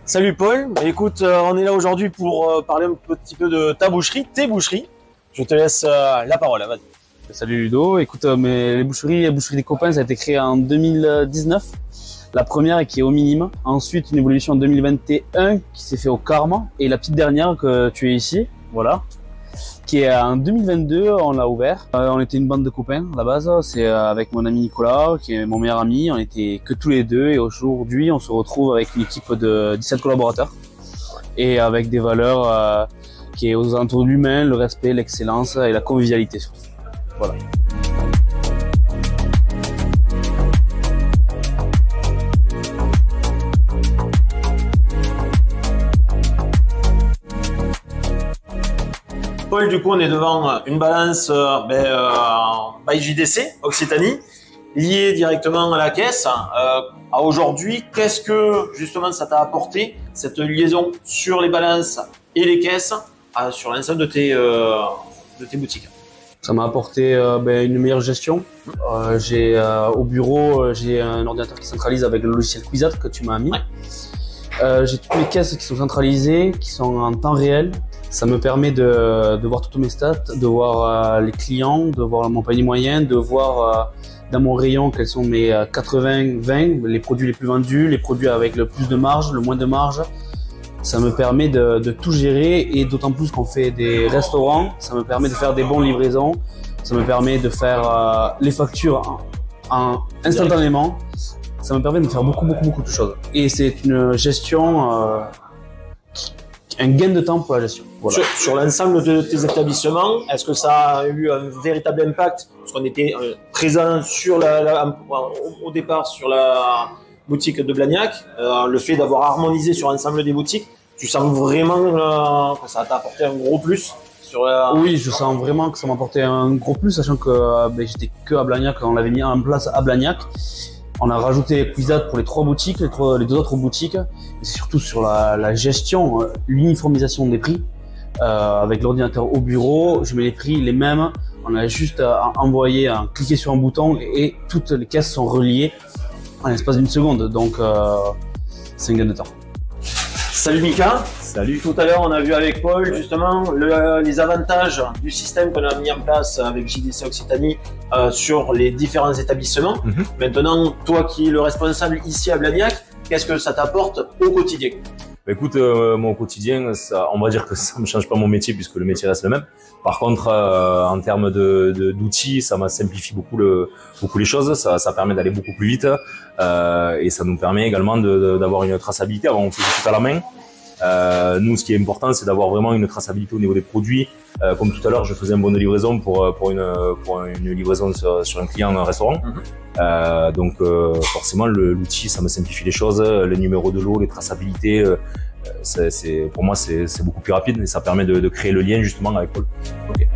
Salut Paul, écoute, on est là aujourd'hui pour parler un petit peu de ta boucherie, tes boucheries. Je te laisse la parole, vas-y. Salut Ludo, écoute, la boucherie des copains, ça a été créé en 2019. La première qui est au minimum. Ensuite, une évolution en 2021 qui s'est fait au Karma. Et la petite dernière que tu es ici, voilà, qui est en 2022, on l'a ouvert. On était une bande de copains à la base. C'est avec mon ami Nicolas, qui est mon meilleur ami. On était que tous les deux. Et aujourd'hui, on se retrouve avec une équipe de 17 collaborateurs. Et avec des valeurs qui est aux alentours de l'humain, le respect, l'excellence et la convivialité surtout. Voilà. Paul, du coup, on est devant une balance by JDC, Occitanie, liée directement à la caisse. À aujourd'hui, qu'est-ce que justement ça t'a apporté, cette liaison sur les balances et les caisses sur l'ensemble de tes boutiques? Ça m'a apporté une meilleure gestion. Au bureau, j'ai un ordinateur qui centralise avec le logiciel Quizat que tu m'as mis. Ouais. J'ai toutes les caisses qui sont centralisées, qui sont en temps réel. Ça me permet de voir toutes mes stats, de voir les clients, de voir mon panier moyen, de voir dans mon rayon quels sont mes 80-20, les produits les plus vendus, les produits avec le plus de marge, le moins de marge. Ça me permet de tout gérer et d'autant plus qu'on fait des restaurants, ça me permet de faire des bonnes livraisons, ça me permet de faire les factures instantanément, ça me permet de faire beaucoup de choses. Et c'est une gestion, un gain de temps pour la gestion. Voilà. Sur l'ensemble de tes établissements, est-ce que ça a eu un véritable impact? Parce qu'on était présent au départ sur la boutique de Blagnac, le fait d'avoir harmonisé sur l'ensemble des boutiques, tu sens vraiment que ça t'a apporté un gros plus sur la... Oui, je sens vraiment que ça m'a apporté un gros plus, sachant que j'étais que à Blagnac, on l'avait mis en place à Blagnac. On a rajouté Quizat pour les trois boutiques, les deux autres boutiques, et surtout sur la gestion, l'uniformisation des prix. Avec l'ordinateur au bureau, je mets les prix les mêmes, on a juste à cliquer sur un bouton et toutes les caisses sont reliées en l'espace d'une seconde, donc c'est un gain de temps. Salut Mika. Salut. Tout à l'heure, on a vu avec Paul justement les avantages du système qu'on a mis en place avec JDC Occitanie sur les différents établissements. Maintenant, toi qui es le responsable ici à Blagnac, qu'est-ce que ça t'apporte au quotidien? Écoute, mon quotidien, on va dire que ça me change pas mon métier puisque le métier reste le même. Par contre, en termes d'outils, ça m'a simplifié beaucoup les choses. Ça permet d'aller beaucoup plus vite et ça nous permet également d'avoir une traçabilité. Avant, on faisait tout à la main. Nous, ce qui est important, c'est d'avoir vraiment une traçabilité au niveau des produits. Comme tout à l'heure, je faisais un bon de livraison pour une livraison sur un client dans un restaurant. Donc forcément, l'outil, ça me simplifie les choses. Les numéros de lot, les traçabilités, pour moi, c'est beaucoup plus rapide et ça permet de créer le lien justement avec Paul. Okay.